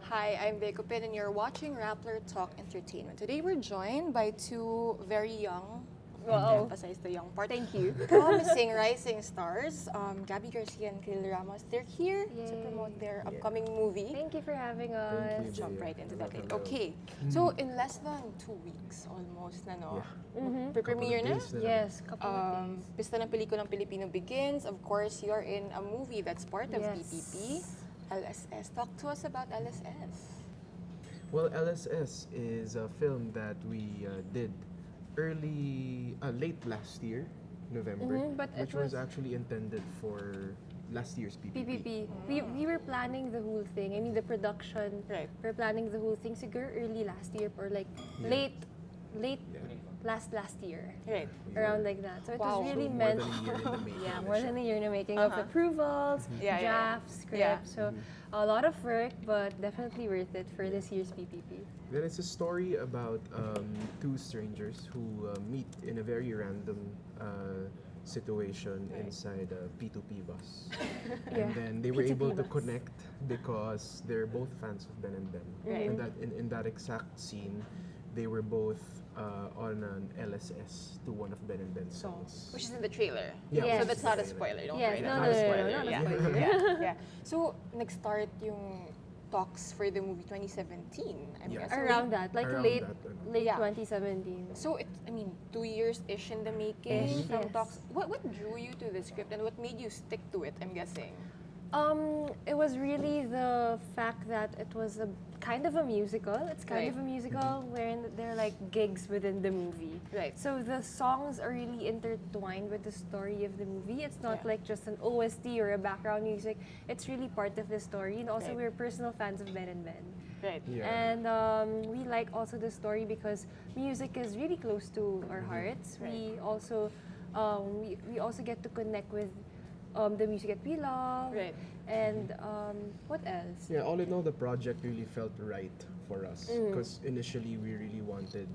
Hi, I'm Pin and you're watching Rappler Talk Entertainment. Today we're joined by two very young, I have to Wow. emphasize the young part, Thank you. promising rising stars, Gabbi, Garcia, and Khalil Ramos. They're here to Yay. promote their upcoming movie. Thank you for having us. Thank you. Jump right into that. Hello. Okay, so in less than 2 weeks almost na, no? Mhm. Pre-premiere na? Couple of days Yes, couple of days. Pista ng pelikulang Pilipino begins. Of course, you're in a movie that's part of Yes. PPP. LSS. Talk to us about LSS. Well, LSS is a film that we did late last year, November, But it which was was actually intended for last year's PPP. PPP. We were planning the whole thing. I mean, the production. Right. We're planning the whole thing siguro early last year or like Yeah. late Yeah. last year. Right. Around like that. So it Wow. was really So meant. more than a year in the making. Yeah, na more siya. than a year in the making of approvals, Yeah, yeah, yeah. drafts, Yeah. scripts. So a lot of work, but definitely worth it for this year's PPP. Then it's a story about two strangers who meet in a very random situation inside a P2P bus. Yeah. And then they were P2P able to bus. connect because they're both fans of Ben and Ben. Right. And that in that exact scene, they were both on an LSS to one of Ben and Ben's songs. Which is in the trailer. Yeah, Yes. So that's not a spoiler. Don't Yes, worry. no, That's no, not a no, no, spoiler. not a yeah. spoiler. yeah. Yeah. So, nag-start yung talks for the movie 2017. I'm Yeah. guessing. Around that, like Around late that, late Yeah. 2017. So, it, I mean, 2 years-ish in the making Ish, from yes. talks. What drew you to the script and what made you stick to it, I'm guessing? It was really the fact that it was a kind of a musical. It's kind Right. of a musical wherein there are like gigs within the movie. Right. So the songs are really intertwined with the story of the movie. It's not Yeah. like just an OST or a background music. It's really part of the story. And also Right. we're personal fans of Ben and Ben. Right. Yeah. And we like also the story because music is really close to our hearts. Right. We also get to connect with the music that we love. Right. And what else? Yeah, all in all, the project really felt right for us because initially we really wanted.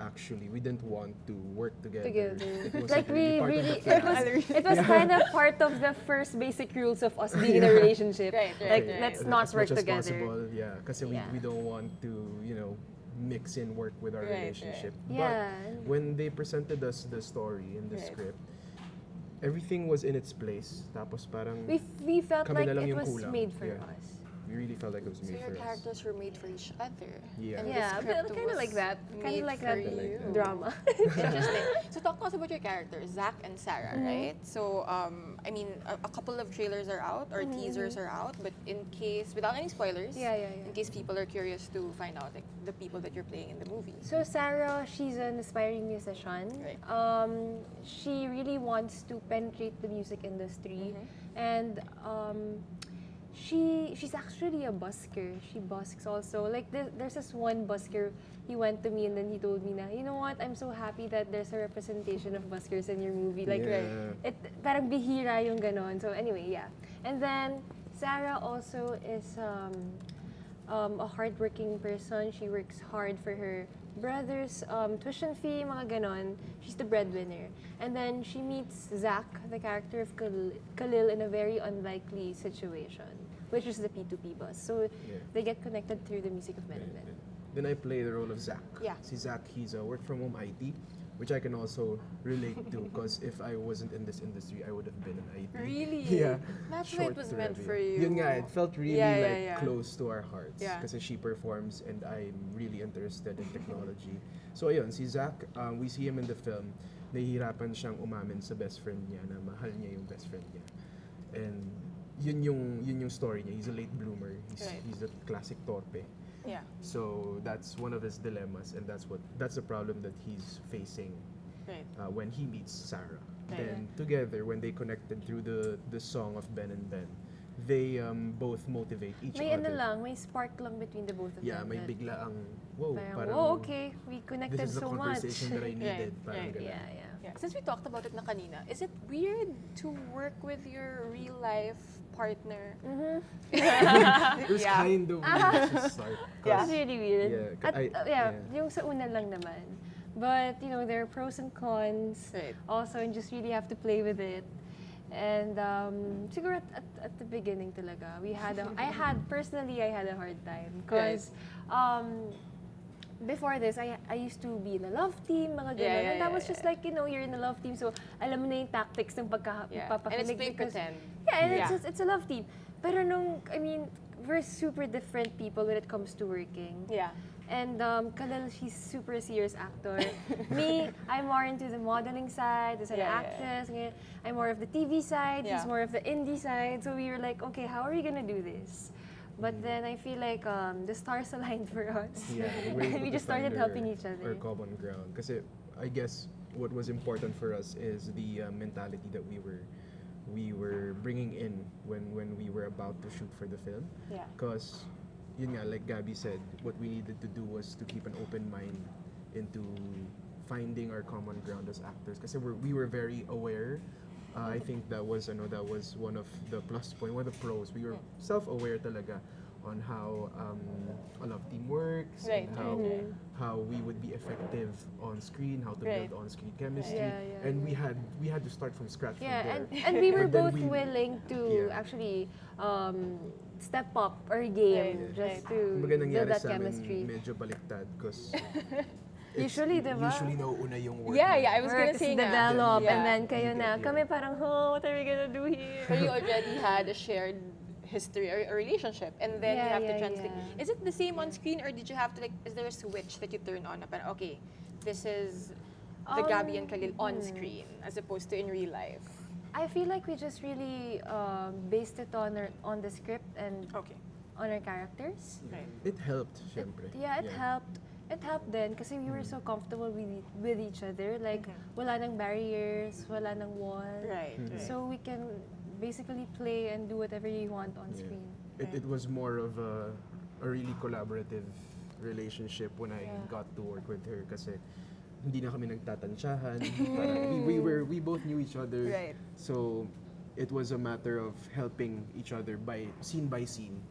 Actually, we didn't want to work together. It was Like we part of the really, plan. it was kind of part of the first basic rules of us being in a relationship. Right, right, Like right. let's As not much work as together. possible, yeah, because Yeah. we don't want to, mix in work with our Right, relationship. Yeah. But when they presented us the story and the Right. script, everything was in its place. Tapos parang We felt Kami like na lang it yung was kulang. made for Yeah. us. we really felt like it was So made your for us. characters were made for each other. Yeah. And the Yeah, script but kind of was like that. Kind made of like for that you. drama. Interesting. So talk to us about your characters, Zach and Sarah, Mm-hmm. right? So, I mean, a couple of trailers are out or teasers are out, but in case, without any spoilers, Mm-hmm. Yeah. in case people are curious to find out like the people that you're playing in the movie. So Sarah, she's an aspiring musician. Right. She really wants to penetrate the music industry, and she's actually a busker. She busks also. Like there's this one busker. He went to me and then he told me na, you know what? I'm so happy that there's a representation of buskers in your movie. Like Yeah. it parang bihira yung ganon. So anyway, yeah. And then Sarah also is a hardworking person. She works hard for her brother's tuition fee, mga ganon. She's the breadwinner. And then she meets Zach, the character of Khalil, in a very unlikely situation, which is the P2P bus. So they get connected through the music of Ben and Ben. Then I play the role of Zach. Yeah. Si Zach, he's a work-from-home IT, which I can also relate to because if I wasn't in this industry, I would have been in IT. Really? Yeah. That's why it Short was to meant review. for you. Yun nga, it felt really Yeah, yeah, like yeah. close to our hearts. Yeah. Kasi she performs and I'm really interested in technology. So ayun, si Zach, we see him in the film, nahihirapan siyang umamin sa best friend niya na mahal niya yung best friend niya. And yun yung story niya. He's a late bloomer. He's a classic torpe. Yeah. So that's one of his dilemmas, and that's the problem that he's facing Right. when he meets Sarah. Right. Then together, when they connected through the song of Ben and Ben, they both motivate each May other. ano lang, may spark lang between the both of Yeah, them. may that bigla ang whoa, parang, parang oh, okay, we connected this is the so much. conversation that I needed. Right, Parang right. ganun. Yeah. Yeah. Since we talked about it na kanina, is it weird to work with your real life partner? It was Yeah. kind of weird to start. 'cause- It's really weird. Yeah, At, yung sa una lang naman. But, there are pros and cons Right. also, and just really have to play with it. And siguro at the beginning talaga, I had a hard time. Because before this, I used to be in a love team, mga ganun. And that was just like, you're in a love team, so alam mo na yung tactics ng pagpapakilig. And it's plain pretend. Yeah, and it's a love team. Pero we're super different people when it comes to working. Yeah. And Khalil, she's super serious actor. Me, I'm more into the modeling side, as an actress. Ganyan. I'm more of the TV side, he's more of the indie side. So we were like, okay, how are we gonna do this? But then I feel like the stars aligned for us. Yeah, We just started helping each other. Our common ground. Kasi I guess what was important for us is the mentality that we were bringing in when we were about to shoot for the film. Yeah. Because yun nga, like Gabbi said, what we needed to do was to keep an open mind into finding our common ground as actors. Kasi we were very aware. I think that was one of the plus point, one of the pros. We were self-aware talaga on how a love team works, Right. and how we would be effective on screen, how to build on-screen chemistry, Yeah, and we had to start from scratch from there. And we were But then both willing to actually step up our game just to Kumbaga build nangyari that sa amin chemistry. medyo baliktad because Usually, diba? Usually nauuna yung work. Yeah, I was gonna Works, say nga. develop, Yeah. and then kayo na. Yeah. Kami parang, what are we gonna do here? So you already had a shared history or a relationship, and then you have to translate. Is it the same on screen, or did you have to is there a switch that you turn on? Na parang, okay, this is the Gabbi and Khalil on screen as opposed to in real life. I feel like we just really based it on the script and Okay. on our characters. Right. It helped, syempre. It helped. It helped then kasi we were so comfortable with each other. Like, wala nang barriers, wala nang wall. Right. So we can basically play and do whatever you want on Yeah. screen. It was more of a really collaborative relationship when I got to work with her kasi hindi na kami nagtatansyahan. Parang we both knew each other. Right. So it was a matter of helping each other by scene.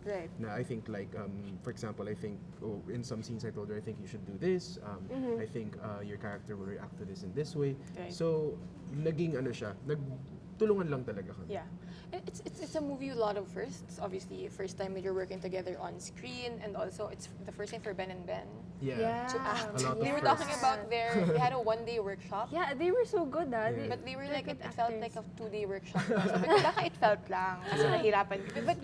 Right. Na I think like for example, I think in some scenes I told her I think you should do this. I think your character will react to this in this way. Right. So naging nagtulungan lang talaga kami. Yeah. It's a movie with a lot of firsts. Obviously, first time that you're working together on screen, and also it's the first time for Ben and Ben Yeah. to act. A lot of They were firsts. talking about they had a one-day workshop. Yeah, they were so good, Yeah. But they were They're like, it good felt actors. like a 2-day workshop. Sabi ko, baka it felt lang. Kasi nahirapan kami. But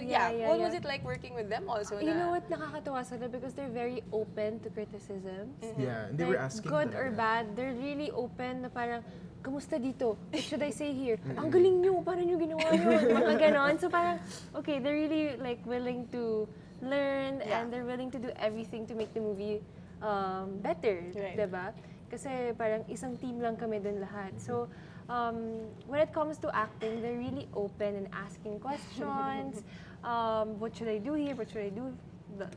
what was it like working with them also? You know what, nakakatawa sila because they're very open to criticisms. Yeah, and they were Like, asking good or talaga. bad, they're really open na parang, kamusta dito? What should I say here? Ang galing nyo, paano nyo ginawa yun? Mga ganon. So parang, okay, they're really like willing to learn and they're willing to do everything to make the movie better, Right. diba? Kasi parang isang team lang kami dun lahat. So, when it comes to acting, they're really open and asking questions. What should I do here? What should I do?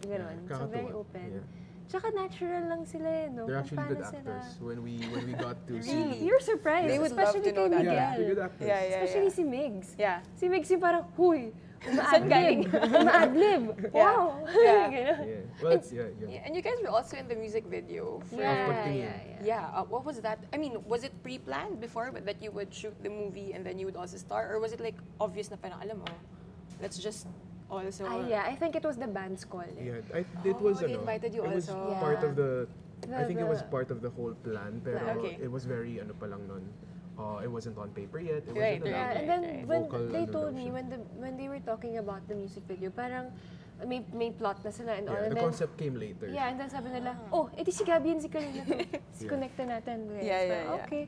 Ganon. So, very Kakatuwa. open. Yeah. Tsaka natural lang sila eh, no? They're Kung actually good paano actors. sila. When we got to Really? see. You're surprised. They would love especially to know kay that. Miguel. Yeah, they're good actors. Yeah. Especially si Migs. Yeah. Si Migs yung parang, huy, Saan galing? uma-adlib. Wow. Yeah. Ganon. Yeah. Well, it's, yeah. Yeah, and you guys were also in the music video. For, Pagtingin. What was that? I mean, was it pre-planned before that you would shoot the movie and then you would also star? Or was it like obvious na parang, alam mo, let's just also... I think it was the band's call. Yeah, it was they invited you it was also. part of the. I The- think it was the- part of the whole plan, pero Okay. it was very ano pa lang nun. It wasn't on paper yet. It Right, wasn't right, And then when vocal they ano told daw me, siya. when they were talking about the music video, parang may plot na sila and all. Yeah, And the then, concept came later. yeah, and then sabi nila, oh, edi si Gabbi and si Khalil na to. Connect na natin. Yeah. Okay.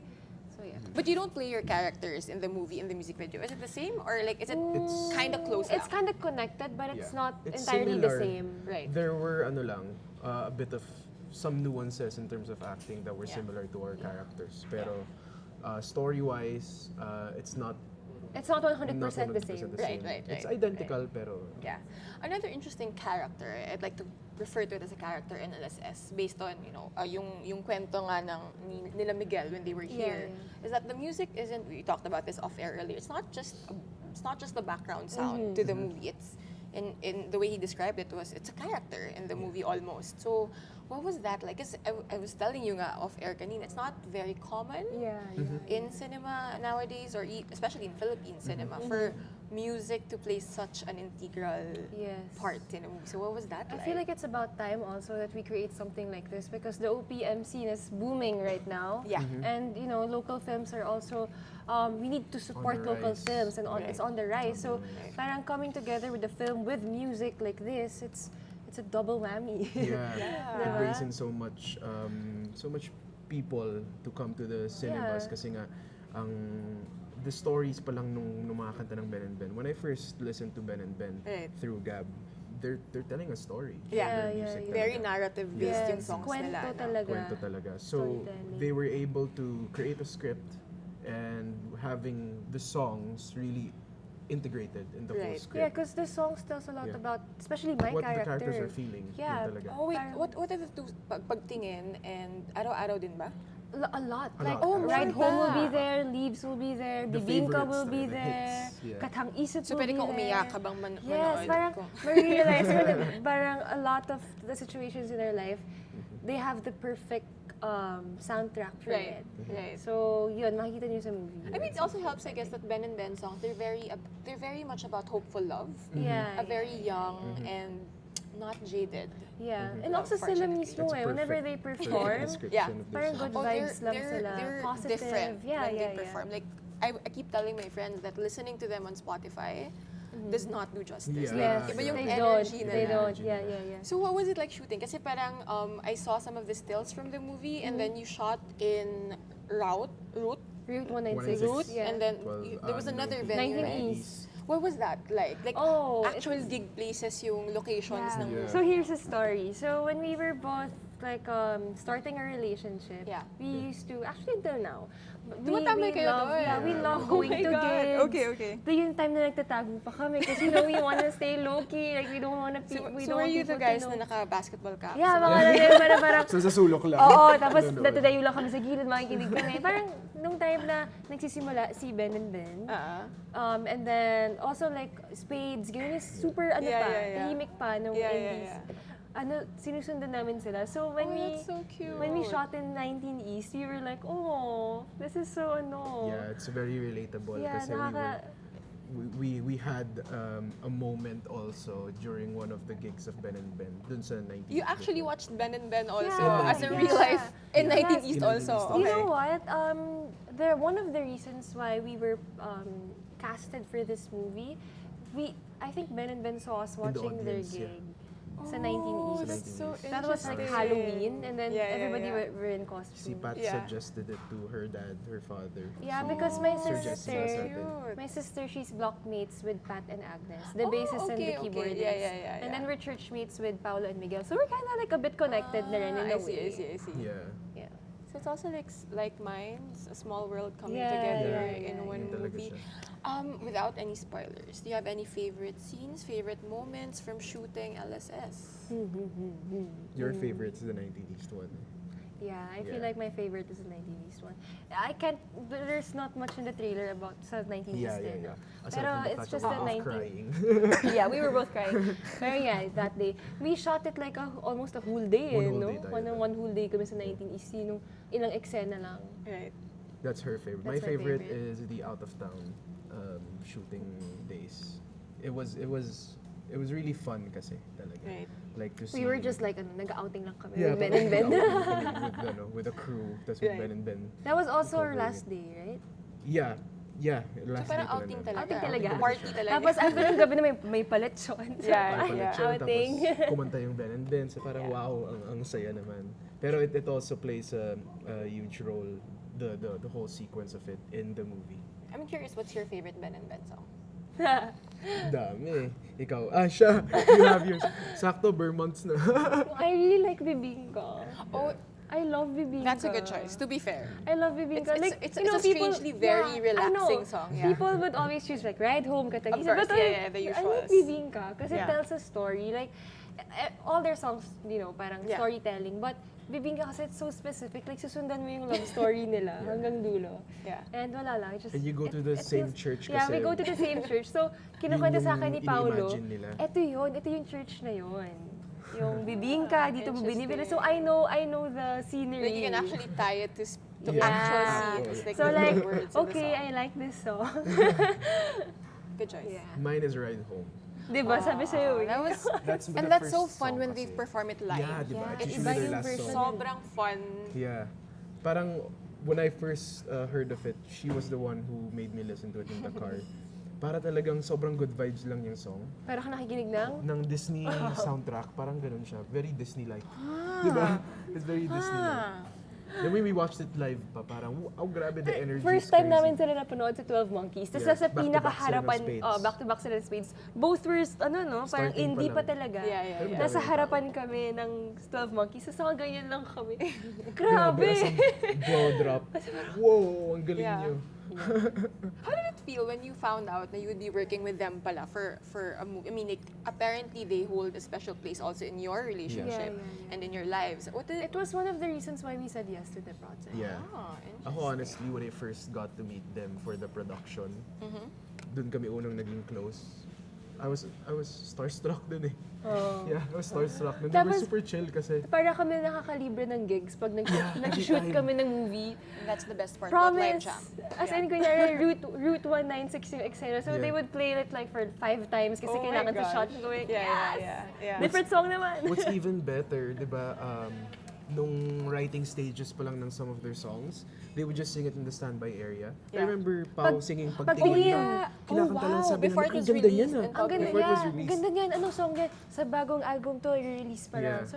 So yeah. But you don't play your characters in the movie, in the music video. Is it the same? Or like, is it It's- kind of close It's lang? kind of connected, but it's Yeah. not It's entirely the similar. same. Right. There were ano lang, a bit of some nuances in terms of acting that were similar to our characters. Pero story-wise, it's not It's not 100% not the same. Right. It's identical pero Yeah. Another interesting character, I'd like to refer to it as a character in LSS based on, yung kwento nga ng nila Miguel when they were here, is that the music isn't, we talked about this off air earlier, it's not just the background sound to the movie. in the way he described it was it's a character in the movie almost. So what was that like? 'Cause I was telling you nga off air kanina, it's not very common in cinema nowadays, or especially in Philippine cinema, for music to play such an integral part in a movie. So what was that like? I feel like it's about time also that we create something like this because the OPM scene is booming right now. Yeah. And you know, local films are also we need to support On the local rise. films and it's on the rise. So Right. parang coming together with a film with music like this, it's a double whammy. Yeah, Yeah. it brings in so much people to come to the cinemas kasi nga ang the stories pa lang nung mga kanta ng Ben and Ben. When I first listened to Ben and Ben Right. through Gab, they're telling a story. Yeah. Their music Very talaga. narrative-based yung songs kwento nila. No? talaga. Kwento talaga. So Storytelling. they were able to create a script and having the songs really integrated in the whole Right. script. Yeah, because the songs tells a lot Yeah. about, especially my What the character. characters are feeling. yun Yeah. talaga. Oh wait, Parang- what are the two pagtingin and araw-araw din ba? A lot. A Like, lot. Ride Meron Home will ba? be there, Leaves will be there, The Bibingka favorites will be talaga, the there, hits, yeah. Katang Isip So will pwede be kang there. umiyak habang Yes, manood parang ko. ma-realize mo na parang a lot of the situations in our life, they have the perfect soundtrack for Right, it. right. So, yun, makikita niyo sa movie. I mean, it also helps, I guess, that Ben and Ben songs, they're very much about hopeful love. Yeah. A very young and not jaded. Yeah. And also sila Unfortunately. mismo That's whenever perfect. they Perfect perform, description Yeah. of the parang song. good vibes lang sila. They're Positive. different Yeah, when yeah, they perform. Like, I keep telling my friends that listening to them on Spotify does not do justice. Yeah. Yes, Like, iba yung they energy don't. nila. They don't. Energy Yeah, nila. yeah, yeah. So what was it like shooting? Kasi parang I saw some of the stills from the movie and then you shot in Route, Route 196. 196. Route, Yeah. and then Well, there was another venue, 19 right? East. What was that like? Like Oh, actual gig places yung locations Yeah. ng Yeah. So here's a story. So when we were both like starting a relationship, Yeah. we used to actually until now. Tumatambay kayo love, doon. yeah, we love Oh going my to God. gigs. Okay. Ito yung time na nagtatago pa kami kasi we wanna stay low key, like we don't wanna So, we so don't were want you the people to guys know. na naka-basketball caps? Yeah, mga ganyan, parang So sa sulok lang. oo, tapos Nanonood. natadayo lang kami sa gilid, makikinig kami. Parang nung time na nagsisimula si Ben and Ben, and then also like Spades, ganyan is super Yeah, pa, yeah. tahimik pa nung Yeah, indies. yeah. Ano, sinusundan namin sila. So when That's so cute. when we shot in 19 East, we were like, oh, this is so Yeah, it's very relatable Yeah, kasi nakaka- we had a moment also during one of the gigs of Ben and Ben dun sa 19. You actually watched Ben and Ben also Yeah, as a yeah. real life in Yes. 19 East In 19 also. East. Okay. You know what? One of the reasons why we were casted for this movie, I think Ben and Ben saw us In the watching their audience, yeah. gig sa 19 East. That's so That was like interesting. Halloween, and then Yeah, yeah, everybody yeah. were in Si costume. Pat Yeah. suggested it to her dad, her father. Yeah, Si because my Sir Jesse sister, Sasate. my sister, she's blockmates with Pat and Agnes, the bassist and the okay. keyboardist. Yeah. And then we're churchmates with Paolo and Miguel. So we're kind of like a bit connected na rin in a I way. see. Yeah. Yeah. So it's also like minds, a small world coming Yeah, together yeah, in yeah, one Yun talaga movie. siya. Without any spoilers, do you have any favorite scenes, favorite moments from shooting LSS? Your favorite is the 19 East one. Yeah, I feel Yeah. like my favorite is the 19 East one. There's not much in the trailer about sa 19 East eh, no? Aside Pero from the it's fact just that the we're both 19. crying. Yeah, we were both crying. Pero yeah, that day. We shot it like almost a whole day, One eh, whole no? day tayo One whole day kami sa 19 East. Yung ilang eksena lang. Right. That's her favorite. That's My my favorite favorite. is the out of town shooting days. It was really fun kasi talaga. Right. Like to see. We were just like, nag-outing lang kami yeah, with Ben and Ben. with a crew, tas Right. with Ben and Ben. That was also our Covering last it. day, right? Yeah. So Last parang day outing namin. talaga. Outing talaga. Party talaga. Tapos after ng gabi na may paletsyon. So, Yeah, parang yeah. outing. Tapos kumanta yung Ben and Ben. So parang wow, ang saya naman. Pero it also plays a huge role, the whole sequence of it in the movie. I'm curious, what's your favorite Ben and Ben song? Dami. Ikaw, siya. You have yours. Sakto, Vermonts na. I really like Bibingka. Oh, I love Bibingka. that's a good choice, to be fair. I love Bibingka. It's a strangely very relaxing song, yeah. People would always choose like Ride Home, Katagisa. Of course, But yeah, the I like usuals. Bibingka because Yeah. it tells a story. Like, all their songs, parang storytelling. But Bibingka kasi it's so specific. Like, susundan mo yung love story nila hanggang dulo. Yeah. And wala lang. Just, And you go to the same church kasi. Yeah, we go to the same church. So, kinukwento sa akin ni Paolo, ini-imagine nila. ito yung church na yun. Yung Bibingka, dito mo binibili. So, I know the scenery. Like you can actually tie it to Yeah. actual scenes. Like So, the like, words in the okay, song. I like this song. Good choice. Yeah. Mine is Ride Home. Diba? Sabi sa'yo eh. That was, That's and the that's so first fun song when they kasi. perform it live. Yeah, diba? Yeah, It's it's usually iba their yung last version. song. Sobrang fun. Yeah. Parang when I first heard of it, she was the one who made me listen to it in the car. Para talagang sobrang good vibes lang yung song. Pero ka nakikinig ng? Ng Disney soundtrack, parang ganun siya. Very Disney-like. Diba? It's very Disney-like. Then when we watched it live pa, parang, wow, grabe the energy. First is time crazy. namin sila napanood sa 12 Monkeys. Tapos Yeah, sa back-to-back pinakaharapan, sila ng Spades. back-to-back sila ng Spades. Both were, parang Starting indie pa pa lang. talaga. Yeah. Nasa harapan kami ng 12 Monkeys. Tapos mga ganyan lang kami. Grabe, Grabe! as in, jaw drop. Wow, ang galing Yeah. niyo. How did it feel when you found out that you would be working with them pala for a movie? I mean, like, apparently they hold a special place also in your relationship Yeah. and in your lives. What did It was one of the reasons why we said yes to the project. Yeah. Oh, Ako honestly, when I first got to meet them for the production, Mm-hmm. dun kami unang naging close. I was starstruck dun eh. Oh. Yeah, I was starstruck. They were Tapos, super chill kasi. Para kami nakakalibre ng gigs pag nag-shoot kami ng movie. That's the best part about Live Promise! Jam. As in, kunyari, Route 196 yung Excel. So, Yeah. they would play it like for 5 times kasi Oh my kailangan sa gosh. shot. Going, Yeah. Different song naman. What's even better, di ba, nung writing stages pa lang ng some of their songs, they would just sing it in the standby area. I Yeah. remember Pao singing pag Pagtingin uwi, lang. Kinakanta lang, sabi Before namin, it was ang ganda niya released na. and Ang ganda Before it was niya. Ang released. ganda niyan. Anong song yan? Sa bagong album to, i-release pa lang. Yeah. So,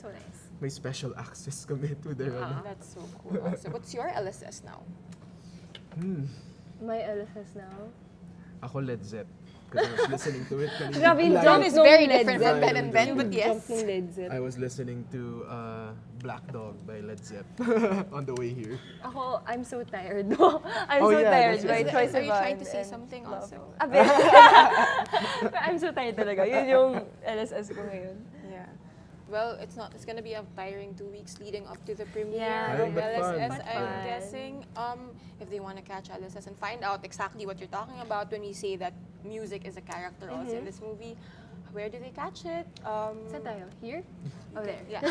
so nice. May special access kami to their That's so cool. Also, what's your LSS now? My LSS now. Ako Led Zepp. Because I was listening to it kanina. Grabe yung Live. jump is nung very Led different Zepp. from Ben and Ben, but yes. Jump nung Led Zepp. I was listening to Black Dog by Led Zepp on the way here. Ako, I'm so tired. No? I'm Oh, so yeah, tired that's by right. Choice Are you Sivan trying to say and something Love. also? Abe. I'm so tired talaga. Yun yung LSS ko ngayon. Yeah. Well, it's gonna be a tiring 2 weeks leading up to the premiere Yeah. of But fun. LSS. But I'm fun. guessing if they want to catch LSS and find out exactly what you're talking about when we say that music is a character also in this movie, where do they catch it? Saan tayo? Here? Oh, there. Yeah.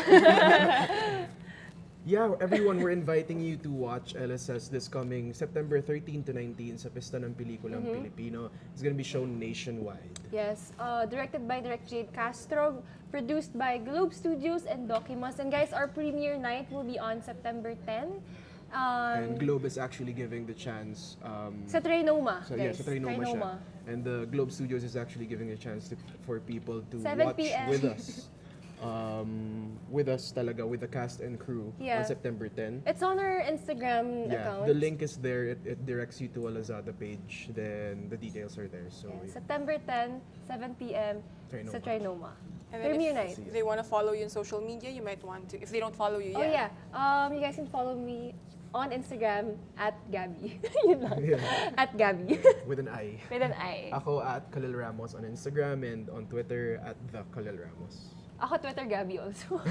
Yeah, everyone, we're inviting you to watch LSS this coming September 13 to 19 sa Pista ng Pelikulang Pilipino. It's gonna be shown nationwide. Yes, directed by Direct Jade Castro, produced by Globe Studios and Documos. And guys, our premiere night will be on September 10. And Globe is actually giving the chance. Sa Trinoma, So yeah, guys. sa Trinoma siya. And the Globe Studios is actually giving a chance for people to 7 watch p.m. with us. With us talaga, with the cast and crew Yeah. on September 10. It's on our Instagram Yeah, account. the link is there. It directs you to a Lazada page. Then the details are there. So Yeah, September 10, 7 p.m. Trinoma. sa Trinoma. And then Premiere night. if they want to follow you on social media, you might want to. If they don't follow you Oh yet. yeah, you guys can follow me on Instagram at Gabbi. Yun lang. Yeah. At Gabbi. with an I. With an I. Ako at Khalil Ramos on Instagram and on Twitter at the Khalil Ramos. Ako Twitter Gabbi also.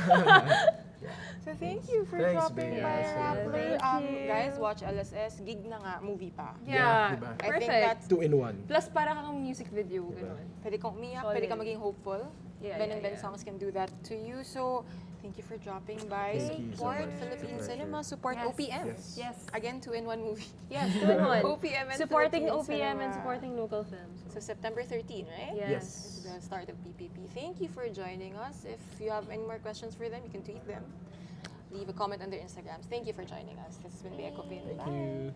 So thank you for Thanks, dropping babe. by, Yeah, Rappler. thank you. Guys, watch LSS. Gig na nga, movie pa. Yeah, diba? I think perfect. that's 2 in 1. Plus para kang music video, ganun. pwede kang umiyak, Solid. pwede kang maging hopeful. Yeah, Ben and yeah, Ben yeah. songs can do that to you. So, thank you for dropping by. Thank you so Support much. Philippine It's a pleasure. cinema, support Yes. OPM. Yes. Yes. Again, 2-in-1 movie. Yes, 2-in-1. OPM and Supporting Philippine OPM and cinema. supporting local films. So, September 13, right? Yes. It's the start of PPP. Thank you for joining us. If you have any more questions for them, you can tweet them. Leave a comment on their Instagrams. Thank you for joining us. This has been Bea Copin. Thank you.